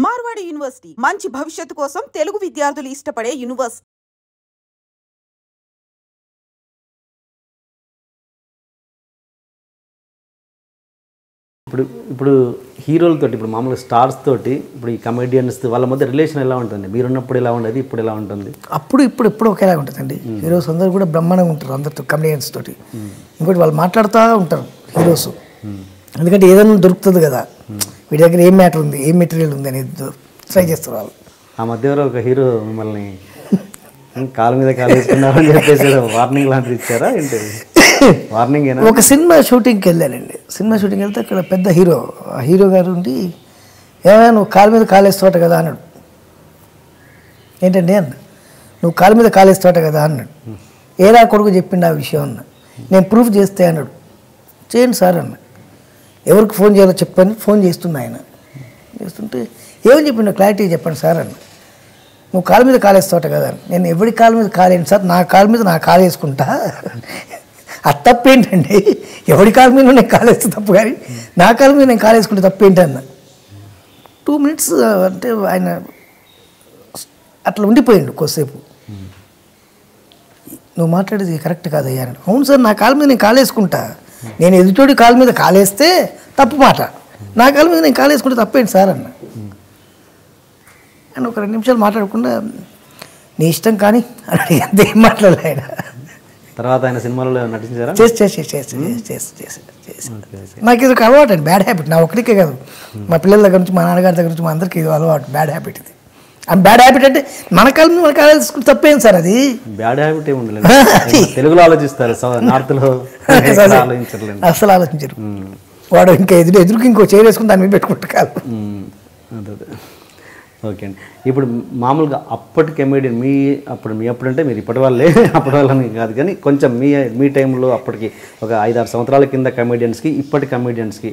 Marwadi university మంచి భవిష్యత్తు కోసం తెలుగు విద్యార్థులు ఇష్టపడే యూనివర్సిటీ. ఇప్పుడు హీరోలతో ఇప్పుడు మామూలుగా స్టార్స్ తోటి ఇప్పుడు ఈ కమెడియన్స్ వాళ్ళ మధ్య రిలేషన్ ఎలా ఉంటుంది? మీరున్నప్పుడు ఎలా ఉండేది, ఇప్పుడు ఎలా ఉంటుంది? ఇప్పుడు ఒకేలా ఉంటుందండి. హీరోస్ అందరూ కూడా బ్రహ్మాండంగా ఉంటారు అందరితో, కమెడియన్స్ తోటి. ఇంకోటి వాళ్ళు మాట్లాడుతూ ఉంటారు హీరోస్, ఎందుకంటే ఏదైనా దొరుకుతుంది కదా, వీడి దగ్గర ఏం మ్యాటర్ ఉంది, ఏం మెటీరియల్ ఉంది అనేది ట్రై చేస్తారు వాళ్ళు. ఆ మధ్య ఒక హీరో మిమ్మల్ని కాలు మీద కాలు వేసుకున్నారని చెప్పేసి వార్నింగ్ లాంటిది ఇచ్చారా ఏంటి? వార్నింగ్ ఒక సినిమా షూటింగ్కి వెళ్ళానండి. సినిమా షూటింగ్ వెళ్తే అక్కడ పెద్ద హీరో గారు ఉండి, ఏమైనా నువ్వు కాలు మీద కాలేస్తావట కదా అన్నాడు. ఏంటండి అన్న, నువ్వు కాలు మీద కాలేస్తావట కదా అన్నాడు. ఏరా కొడుకు చెప్పిండు ఆ విషయం అన్న. నేను ప్రూఫ్ చేస్తే అన్నాడు. చేయండి సార్ అన్న. ఎవరికి ఫోన్ చేయాలో చెప్పని ఫోన్ చేస్తున్నా ఆయన. చేస్తుంటే ఏమని చెప్పిండు క్లారిటీ చెప్పండి సార్ అన్న. నువ్వు కాలు మీద కాలేస్తావట కదా. నేను ఎవరి కాలు మీద కాలేను సార్, నా కాలు మీద నా కాలు వేసుకుంటా. అది తప్పేంటండి? ఎవరి కాలు మీద నేను కాలేస్తే తప్పు, కానీ నా కాలు మీద నేను కాలేసుకుంటే తప్పేంటన్న. 2 minutes అంటే ఆయన అట్లా ఉండిపోయిండు కొద్దిసేపు. నువ్వు మాట్లాడేది కరెక్ట్ కాదయ్యా అన్నాడు. అవును సార్, నా కాలు మీద నేను కాలేసుకుంటా. నేను ఎదుటోడి కాలు మీద కాలేస్తే తప్పు మాట, నా కాలు మీద నేను కాలేసుకుంటే తప్పేంటి సార్ అన్న. అని ఒక 2 నిమిషాలు మాట్లాడకుండా నీ ఇష్టం కానీ అని అంతే మాట్లాడలే ఆయన. తర్వాత ఆయన సినిమాలో నటించారా? చేసి నాకు ఇది ఒక అలవాటు అండి, బ్యాడ్ హ్యాబిట్. నా ఒకరికే కాదు, మా పిల్లల దగ్గర నుంచి, మా నాన్నగారి దగ్గర నుంచి, మా అందరికీ ఇది అలవాటు, బ్యాడ్ హ్యాబిట్ ఇది. అండ్ బ్యాడ్ హ్యాబిట్ అంటే మన కాలం మన కాలేసుకుంటే తప్పేంది సార్ అది. బ్యాడ్ హ్యాబిట్ ఏమి ఉండలేదు, తెలుగులో ఆలోచిస్తారు, నార్త్లో అసలు ఆలోచించరు. వాడు ఇంకా ఎదురుకి ఇంకో చైర్ వేసుకుని దాని మీద పెట్టుకుంటారు కాదు. అదే ఓకే అండి. ఇప్పుడు మామూలుగా అప్పటి కమెడియన్ అప్పుడు అంటే మీరు ఇప్పటి వాళ్ళే, అప్పటి వాళ్ళని కాదు కానీ కొంచెం మీ టైంలో అప్పటికి ఒక 5-6 సంవత్సరాల కింద కమెడియన్స్కి ఇప్పటి కమెడియన్స్కి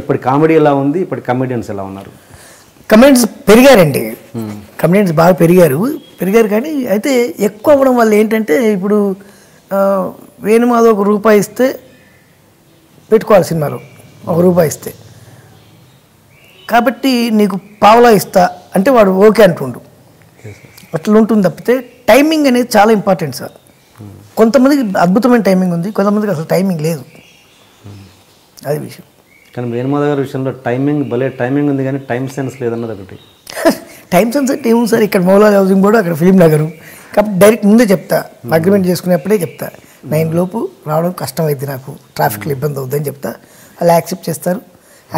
ఇప్పటి కామెడీ ఎలా ఉంది, ఇప్పటి కమెడియన్స్ ఎలా ఉన్నారు? కమెడియన్స్ పెరిగారండి, కమెడియన్స్ బాగా పెరిగారు కానీ అయితే ఎక్కువ అవ్వడం వల్ల ఏంటంటే, ఇప్పుడు వేణుమాధవ్ ₹1 ఇస్తే పెట్టుకోవాలి సినిమాలో, ₹1 ఇస్తే, కాబట్టి నీకు పావలా ఇస్తా అంటే వాడు ఓకే అంటుండు. అట్లా ఉంటుంది తప్పితే టైమింగ్ అనేది చాలా ఇంపార్టెంట్ సార్. కొంతమందికి అద్భుతమైన టైమింగ్ ఉంది, కొంతమందికి అసలు టైమింగ్ లేదు, అది విషయం. కానీ వేణుమాధవ్ గారి విషయంలో భలే టైమింగ్ ఉంది కానీ టైం సెన్స్ లేదన్నది ఒకటి. టైం సెన్స్ అంటే ఏముంది సార్, ఇక్కడ మౌలాలి హౌసింగ్ బోర్డు, అక్కడ ఫిలిం నగరు, కాబట్టి డైరెక్ట్ ముందే చెప్తా, అగ్రిమెంట్ చేసుకునేప్పుడే చెప్తా, 9 లోపు రావడం కష్టం అవుతుంది, నాకు ట్రాఫిక్లో ఇబ్బంది అవుతుందని చెప్తా. అలా యాక్సెప్ట్ చేస్తారు,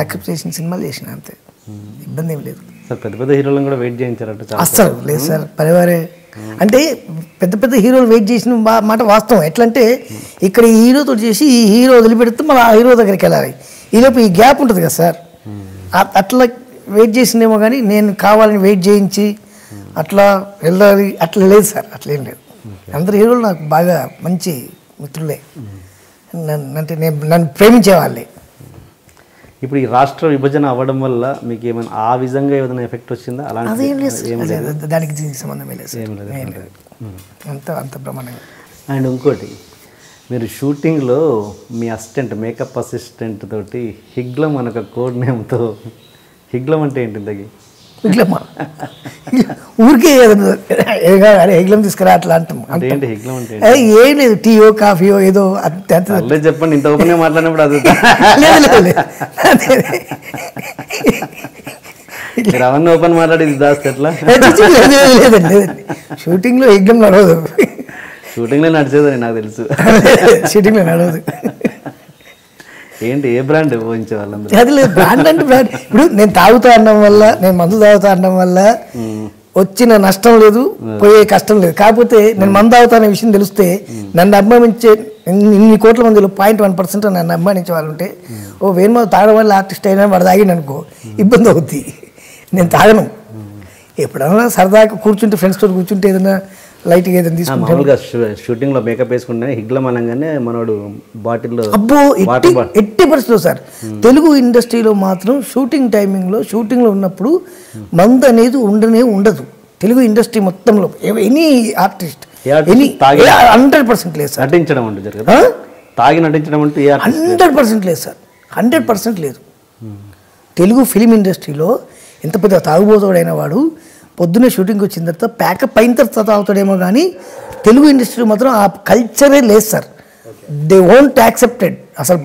యాక్సెప్ట్ చేసిన సినిమాలు చేసిన, అంతే, ఇబ్బంది ఏం లేదు సార్. పెద్ద హీరోలను కూడా వెయిట్ చేయించారంటే అస్సలు లేదు సార్. పరివారే అంటే పెద్ద హీరోలు వెయిట్ చేసిన మాట వాస్తవం. ఎట్లా అంటే ఇక్కడ ఈ హీరోతో చేసి ఈ హీరో వదిలిపెడితే మళ్ళీ ఆ హీరో దగ్గరికి వెళ్ళాలి, ఈలోపు ఈ గ్యాప్ ఉంటుంది కదా సార్, అట్లా వెయిట్ చేసిందేమో కానీ నేను కావాలని వెయిట్ చేయించి అట్లా వెళ్ళాలి అట్లా లేదు సార్, అట్లేం లేదు. అందరు హీరోలు నాకు బాగా మంచి మిత్రులే, నన్ను ప్రేమించేవాళ్ళే. ఇప్పుడు ఈ రాష్ట్ర విభజన అవ్వడం వల్ల మీకు ఏమైనా ఆ విధంగా ఏదైనా ఎఫెక్ట్ వచ్చిందా? అదేం లేదు, దానికి దీనికి సంబంధమే లేదు, అంత బ్రహ్మాండంగా. అండ్ ఇంకోటి, మీరు షూటింగ్లో మీ మేకప్ అసిస్టెంట్ తోటి హిగ్లం అనే ఒక కోడ్ నేమ్తో, హిగ్లం అంటే ఏంటి ఇంతకీ? హిగ్లమ్మా ఊరికే హిగ్లం తీసుకురా అట్లా అంటాం. ఏంటి హిగ్లం అంటే? ఏం లేదు, టీయో కాఫీయో ఏదో చెప్పండి. ఇంత ఓపెన్ గా మాట్లాడినప్పుడు అది అవన్నీ ఓపెన్ మాట్లాడేది దాస్తే ఎట్లా? లేదండి, షూటింగ్లో హిగ్లం నడవదు. షూటింగ్లో నడిచేదని నాకు తెలుసు, షూటింగ్లో నడవదు. ఏంటి, ఏ బ్రాండ్ పోయించే వాళ్ళందరూ? అది లేదు, బ్రాండ్ అంటే బ్రాండ్. ఇప్పుడు నేను తాగుతా అనడం వల్ల, నేను మందు తాగుతా అనడం వల్ల వచ్చిన నష్టం లేదు, పోయే కష్టం లేదు. కాకపోతే నేను మందు తాగుతా అనే విషయం తెలిస్తే నన్ను అభిమానించే ఇన్ని కోట్ల మందిలో 0.1% నన్ను అభిమానించే వాళ్ళు ఉంటే, ఓ వేణుమాధవ్ తాగడం వల్ల ఆర్టిస్ట్ అయినా వాడు తాగిండు అనుకో ఇబ్బంది అవుద్ది. నేను తాగను, ఎప్పుడైనా సరదాగా కూర్చుంటే ఫ్రెండ్స్తో కూర్చుంటే ఏదైనా లైట్గా ఏదైనా తీసుకుంటాను. మామూలుగా షూటింగ్లో మేకప్ వేసుకుంటే హిగ్లం అనగానే మనోడు బాటిల్లో. అబ్బో, ఎట్టి పరిస్థితుల్లో సార్, తెలుగు ఇండస్ట్రీలో మాత్రం షూటింగ్ టైమింగ్లో, షూటింగ్లో ఉన్నప్పుడు మందు అనేది ఉండదు తెలుగు ఇండస్ట్రీ మొత్తంలో. ఎనీ ఆర్టిస్ట్ 100% లేదు సార్. నటించడం అంటే జరగదు, తాగి నటించడం అంటే 100% లేదు సార్, 100% లేదు. తెలుగు ఫిలిం ఇండస్ట్రీలో ఎంత పెద్ద తాగుబోతుడైన వాడు పొద్దున్నే షూటింగ్కి వచ్చిన తర్వాత ప్యాకప్ అయిన తర్వాత తాగుతాడేమో కానీ తెలుగు ఇండస్ట్రీ మాత్రం ఆ కల్చరే లేదు సార్. They won't accepted. అసలు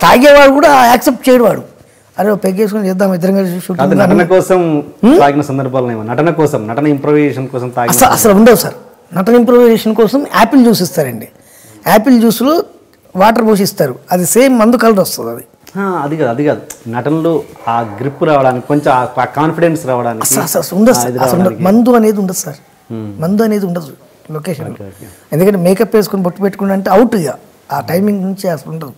తాగేవాడు కూడా యాక్సెప్ట్ చేయడు. వాడు అరే పెగ్గేసుకొని చేద్దాం ఇద్దరం కలిసి షూటింగ్. నటన కోసం తాగిన సందర్భాలు నటన కోసం, నటన ఇంప్రూవైజేషన్ కోసం అసలు ఉండవు సార్. నటన ఇంప్రూవైజేషన్ కోసం యాపిల్ జ్యూస్ ఇస్తారండి. యాపిల్ జ్యూస్లో వాటర్ పోసిస్తారు, అది సేమ్ మందు కలర్ వస్తుంది. అది కాదు నటనలో ఆ గ్రిప్ రావడానికి, కొంచెం ఆ కాన్ఫిడెన్స్ రావడానికి అసలు ఉండదు సార్. అసలు మందు అనేది ఉండదు సార్. మందు అనేది ఉండదు లొకేషన్. ఎందుకంటే మేకప్ వేసుకొని బొట్టు పెట్టుకుని అంటే అవుట్. ఇక ఆ టైమింగ్ నుంచి అసలు ఉండదు.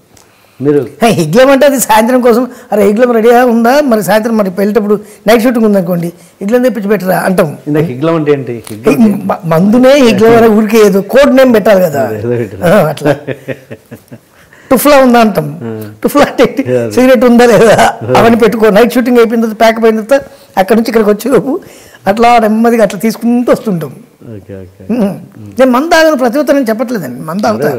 మీరు హిగ్లం అంటే అది సాయంత్రం కోసం, అరే హిగ్లం రెడీగా ఉందా మరి సాయంత్రం మరి వెళ్ళేటప్పుడు నైట్ షూటింగ్ ఉందనుకోండి, హిగ్లం తెప్పించి పెట్టరా అంటాం. హిగ్లం అంటే ఏంటి? మందునే హిగ్లం అనే ఊరికే ఏదో కోడ్ నేమ్ పెట్టాలి కదా, అట్లా. టుఫ్లా ఉందా అంటాం. టుఫ్లా అంటే సిగరెట్ ఉందా లేదా అవన్నీ పెట్టుకో. నైట్ షూటింగ్ అయిపోయిన తర్వాత ప్యాకప్ అయిన తర్వాత అక్కడ నుంచి ఇక్కడికి వచ్చేలోపు అట్లా నెమ్మదిగా అట్లా తీసుకుంటూ వస్తుంటాం. నేను మందు తాగను ప్రతి ఒక్కరు నేను చెప్పట్లేదండి, మందు తాగుతా.